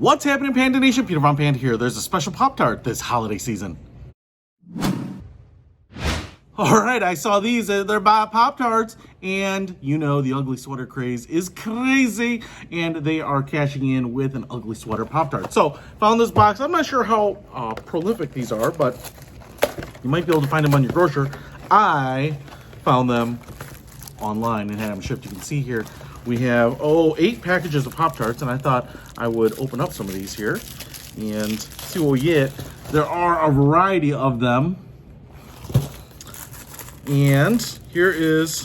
What's happening, Panda Nation? Peter Von Panda here. There's a special Pop-Tart this holiday season. All right, I saw these. They're Pop-Tarts, and you know the ugly sweater craze is crazy, and they are cashing in with an ugly sweater Pop-Tart. So, found this box. I'm not sure how prolific these are, but you might be able to find them on your grocer. I found them online and had them shipped. You can see here we have 8 packages of Pop-Tarts, and I thought I would open up some of these here and see what we get. There are a variety of them, and here is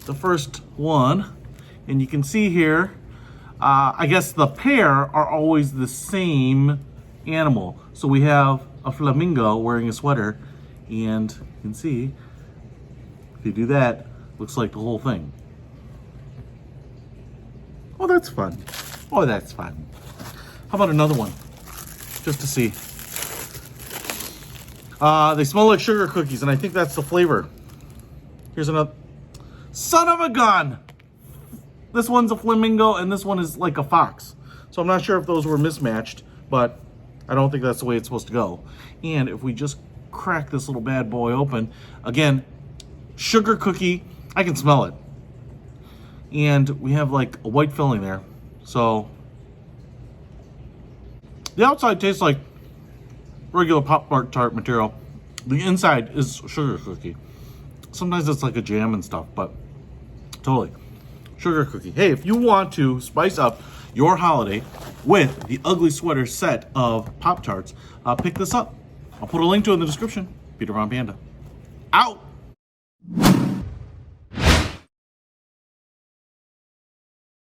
the first one, and you can see here I guess the pair are always the same animal. So we have a flamingo wearing a sweater, and you can see if you do that, looks like the whole thing. Oh, that's fun. Oh, that's fun. How about another one? Just to see. They smell like sugar cookies, and I think that's the flavor. Here's another. Son of a gun! This one's a flamingo, and this one is like a fox. So I'm not sure if those were mismatched, but I don't think that's the way it's supposed to go. And if we just crack this little bad boy open, again, sugar cookie, I can smell it. And we have like a white filling there. So the outside tastes like regular Pop-Tart material. The inside is sugar cookie. Sometimes it's like a jam and stuff, but totally sugar cookie. Hey, if you want to spice up your holiday with the ugly sweater set of Pop-Tarts, pick this up. I'll put a link to it in the description. Peter Von Panda. Out!